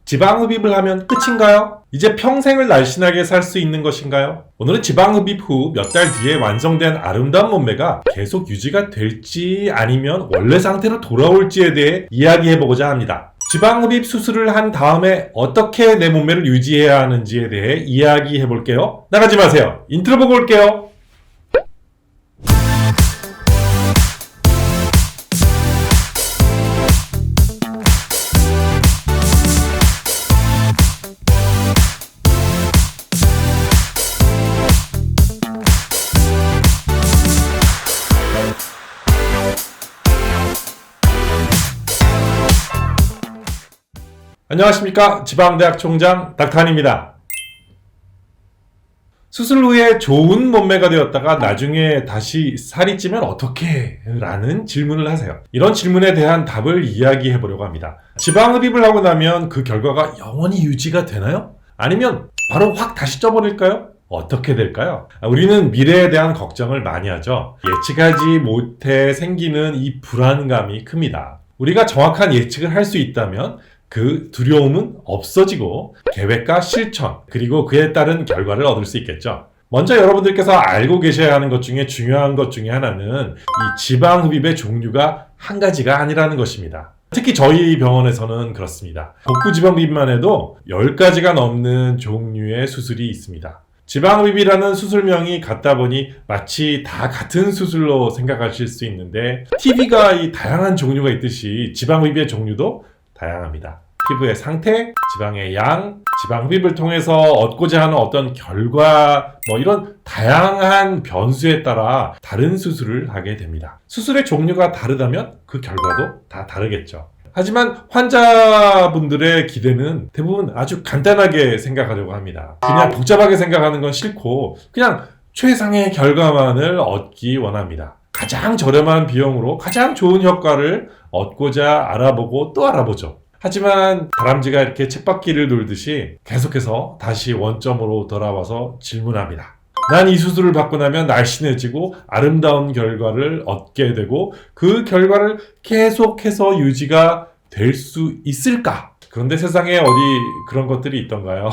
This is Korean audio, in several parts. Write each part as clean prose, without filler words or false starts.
지방흡입을 하면 끝인가요? 이제 평생을 날씬하게 살 수 있는 것인가요? 오늘은 지방흡입 후 몇 달 뒤에 완성된 아름다운 몸매가 계속 유지가 될지 아니면 원래 상태로 돌아올지에 대해 이야기해보고자 합니다. 지방흡입 수술을 한 다음에 어떻게 내 몸매를 유지해야 하는지에 대해 이야기해볼게요. 나가지 마세요. 인트로 보고 올게요. 안녕하십니까, 지방대학 총장 닥터한입니다. 수술 후에 좋은 몸매가 되었다가 나중에 다시 살이 찌면 어떡해? 라는 질문을 하세요. 이런 질문에 대한 답을 이야기해 보려고 합니다. 지방흡입을 하고 나면 그 결과가 영원히 유지가 되나요? 아니면 바로 확 다시 쪄버릴까요? 어떻게 될까요? 우리는 미래에 대한 걱정을 많이 하죠. 예측하지 못해 생기는 이 불안감이 큽니다. 우리가 정확한 예측을 할 수 있다면 그 두려움은 없어지고 계획과 실천, 그리고 그에 따른 결과를 얻을 수 있겠죠. 먼저 여러분들께서 알고 계셔야 하는 것 중에 중요한 것 중에 하나는 이 지방흡입의 종류가 한 가지가 아니라는 것입니다. 특히 저희 병원에서는 그렇습니다. 복부 지방흡입만 해도 10가지가 넘는 종류의 수술이 있습니다. 지방흡입이라는 수술명이 같다 보니 마치 다 같은 수술로 생각하실 수 있는데 TV가 이 다양한 종류가 있듯이 지방흡입의 종류도 다양합니다. 피부의 상태, 지방의 양, 지방흡입을 통해서 얻고자 하는 어떤 결과, 이런 다양한 변수에 따라 다른 수술을 하게 됩니다. 수술의 종류가 다르다면 그 결과도 다 다르겠죠. 하지만 환자분들의 기대는 대부분 아주 간단하게 생각하려고 합니다. 그냥 복잡하게 생각하는 건 싫고 그냥 최상의 결과만을 얻기 원합니다. 가장 저렴한 비용으로 가장 좋은 효과를 얻고자 알아보고 또 알아보죠. 하지만 다람쥐가 이렇게 쳇바퀴를 돌듯이 계속해서 다시 원점으로 돌아와서 질문합니다. 난 이 수술을 받고 나면 날씬해지고 아름다운 결과를 얻게 되고 그 결과를 계속해서 유지가 될 수 있을까? 그런데 세상에 어디 그런 것들이 있던가요?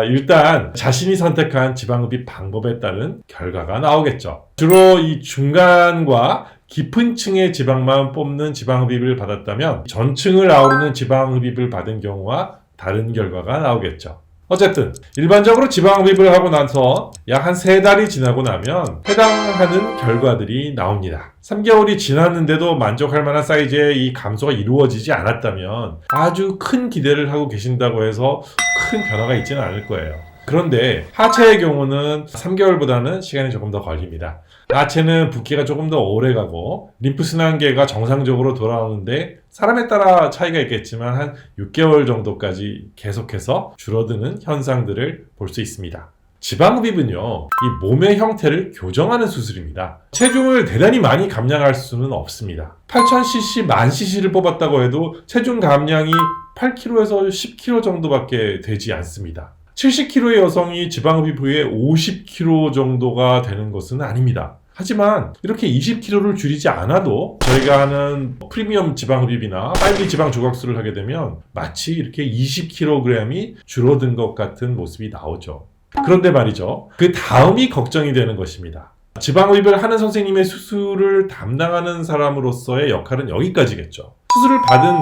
일단 자신이 선택한 지방흡입 방법에 따른 결과가 나오겠죠. 주로 이 중간과 깊은 층의 지방만 뽑는 지방흡입을 받았다면 전층을 아우르는 지방흡입을 받은 경우와 다른 결과가 나오겠죠. 어쨌든 일반적으로 지방흡입을 하고 나서 약 한 3달이 지나고 나면 해당하는 결과들이 나옵니다. 3개월이 지났는데도 만족할 만한 사이즈의 이 감소가 이루어지지 않았다면 아주 큰 기대를 하고 계신다고 해서 큰 변화가 있지는 않을 거예요. 그런데 하체의 경우는 3개월보다는 시간이 조금 더 걸립니다. 하체는 붓기가 조금 더 오래 가고 림프순환계가 정상적으로 돌아오는데 사람에 따라 차이가 있겠지만 한 6개월 정도까지 계속해서 줄어드는 현상들을 볼 수 있습니다. 지방흡입은요, 이 몸의 형태를 교정하는 수술입니다. 체중을 대단히 많이 감량할 수는 없습니다. 8000cc, 10,000cc를 뽑았다고 해도 체중 감량이 8kg에서 10kg 정도밖에 되지 않습니다. 70kg의 여성이 지방흡입 후에 50kg 정도가 되는 것은 아닙니다. 하지만 이렇게 20kg를 줄이지 않아도 저희가 하는 프리미엄 지방흡입이나 빨리 지방 조각수를 하게 되면 마치 이렇게 20kg이 줄어든 것 같은 모습이 나오죠. 그런데 말이죠, 그 다음이 걱정이 되는 것입니다. 지방흡입을 하는 선생님의 수술을 담당하는 사람으로서의 역할은 여기까지겠죠. 수술을 받은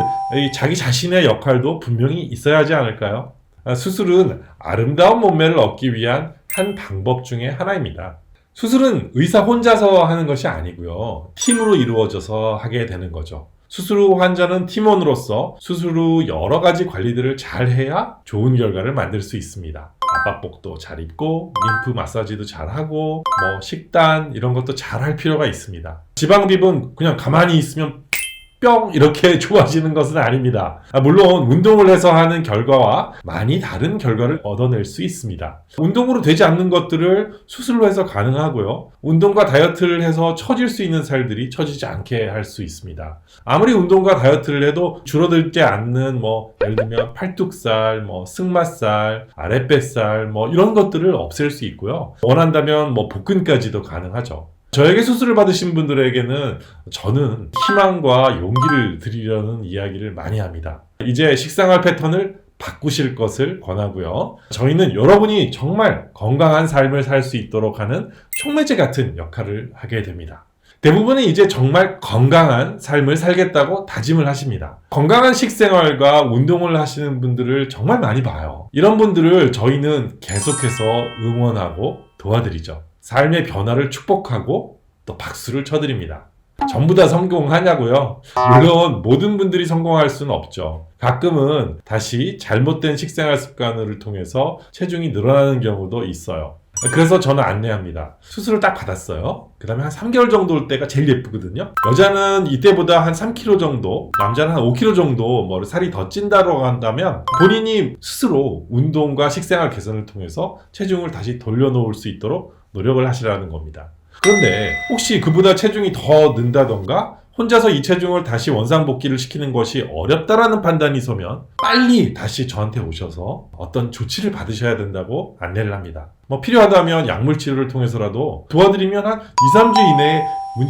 자기 자신의 역할도 분명히 있어야 하지 않을까요? 수술은 아름다운 몸매를 얻기 위한 한 방법 중에 하나입니다. 수술은 의사 혼자서 하는 것이 아니고요. 팀으로 이루어져서 하게 되는 거죠. 수술 후 환자는 팀원으로서 수술 후 여러 가지 관리들을 잘 해야 좋은 결과를 만들 수 있습니다. 압박복도 잘 입고 림프 마사지도 잘 하고 식단 이런 것도 잘 할 필요가 있습니다. 지방흡입은 그냥 가만히 있으면 뿅 이렇게 좋아지는 것은 아닙니다. 물론 운동을 해서 하는 결과와 많이 다른 결과를 얻어낼 수 있습니다. 운동으로 되지 않는 것들을 수술로 해서 가능하고요. 운동과 다이어트를 해서 처질 수 있는 살들이 처지지 않게 할 수 있습니다. 아무리 운동과 다이어트를 해도 줄어들지 않는 예를 들면 팔뚝살, 승마살, 아랫배살 이런 것들을 없앨 수 있고요. 원한다면 복근까지도 가능하죠. 저에게 수술을 받으신 분들에게는 저는 희망과 용기를 드리려는 이야기를 많이 합니다. 이제 식생활 패턴을 바꾸실 것을 권하고요. 저희는 여러분이 정말 건강한 삶을 살 수 있도록 하는 촉매제 같은 역할을 하게 됩니다. 대부분은 이제 정말 건강한 삶을 살겠다고 다짐을 하십니다. 건강한 식생활과 운동을 하시는 분들을 정말 많이 봐요. 이런 분들을 저희는 계속해서 응원하고 도와드리죠. 삶의 변화를 축복하고 또 박수를 쳐드립니다. 전부 다 성공하냐고요? 물론 모든 분들이 성공할 수는 없죠. 가끔은 다시 잘못된 식생활 습관을 통해서 체중이 늘어나는 경우도 있어요. 그래서 저는 안내합니다. 수술을 딱 받았어요. 그 다음에 한 3개월 정도 올 때가 제일 예쁘거든요. 여자는 이때보다 한 3kg 정도, 남자는 한 5kg 정도 살이 더 찐다고 한다면 본인이 스스로 운동과 식생활 개선을 통해서 체중을 다시 돌려놓을 수 있도록 노력을 하시라는 겁니다. 그런데 혹시 그보다 체중이 더 는다던가 혼자서 이 체중을 다시 원상복귀를 시키는 것이 어렵다라는 판단이 서면 빨리 다시 저한테 오셔서 어떤 조치를 받으셔야 된다고 안내를 합니다. 필요하다면 약물 치료를 통해서라도 도와드리면 한 2, 3주 이내에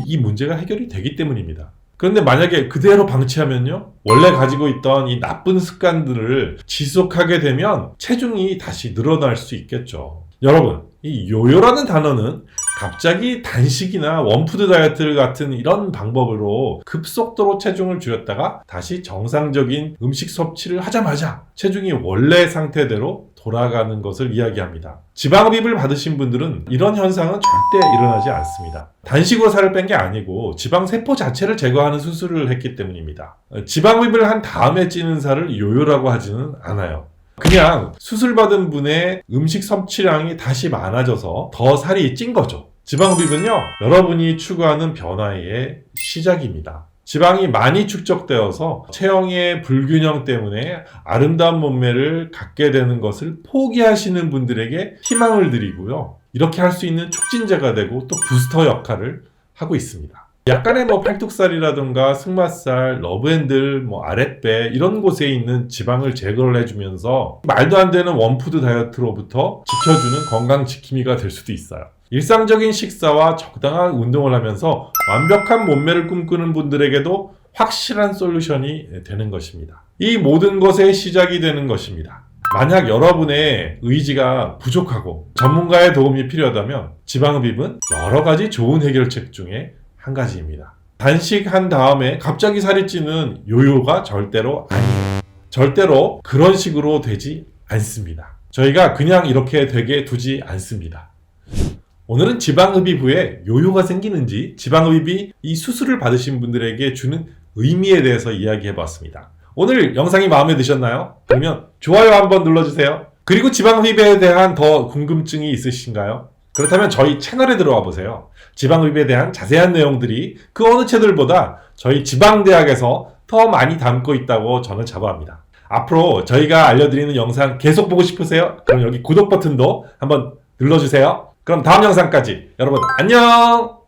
이 문제가 해결이 되기 때문입니다. 그런데 만약에 그대로 방치하면요, 원래 가지고 있던 이 나쁜 습관들을 지속하게 되면 체중이 다시 늘어날 수 있겠죠. 여러분, 이 요요라는 단어는 갑자기 단식이나 원푸드 다이어트 같은 이런 방법으로 급속도로 체중을 줄였다가 다시 정상적인 음식 섭취를 하자마자 체중이 원래 상태대로 돌아가는 것을 이야기합니다. 지방흡입을 받으신 분들은 이런 현상은 절대 일어나지 않습니다. 단식으로 살을 뺀 게 아니고 지방세포 자체를 제거하는 수술을 했기 때문입니다. 지방흡입을 한 다음에 찌는 살을 요요라고 하지는 않아요. 그냥 수술받은 분의 음식 섭취량이 다시 많아져서 더 살이 찐 거죠. 지방흡입은요, 여러분이 추구하는 변화의 시작입니다. 지방이 많이 축적되어서 체형의 불균형 때문에 아름다운 몸매를 갖게 되는 것을 포기하시는 분들에게 희망을 드리고요. 이렇게 할 수 있는 촉진제가 되고 또 부스터 역할을 하고 있습니다. 약간의 팔뚝살이라든가 승마살, 러브핸들, 아랫배 이런 곳에 있는 지방을 제거를 해주면서 말도 안 되는 원푸드 다이어트로부터 지켜주는 건강 지킴이가 될 수도 있어요. 일상적인 식사와 적당한 운동을 하면서 완벽한 몸매를 꿈꾸는 분들에게도 확실한 솔루션이 되는 것입니다. 이 모든 것의 시작이 되는 것입니다. 만약 여러분의 의지가 부족하고 전문가의 도움이 필요하다면 지방흡입은 여러 가지 좋은 해결책 중에 한 가지입니다. 단식한 다음에 갑자기 살이 찌는 요요가 절대로 아니에요. 절대로 그런 식으로 되지 않습니다. 저희가 그냥 이렇게 되게 두지 않습니다. 오늘은 지방흡입 후에 요요가 생기는지 지방흡입이 이 수술을 받으신 분들에게 주는 의미에 대해서 이야기해봤습니다. 오늘 영상이 마음에 드셨나요? 그러면 좋아요 한번 눌러주세요. 그리고 지방흡입에 대한 더 궁금증이 있으신가요? 그렇다면 저희 채널에 들어와 보세요. 지방흡입에 대한 자세한 내용들이 그 어느 채널보다 저희 지방대학에서 더 많이 담고 있다고 저는 자부합니다. 앞으로 저희가 알려드리는 영상 계속 보고 싶으세요? 그럼 여기 구독 버튼도 한번 눌러주세요. 그럼 다음 영상까지 여러분 안녕!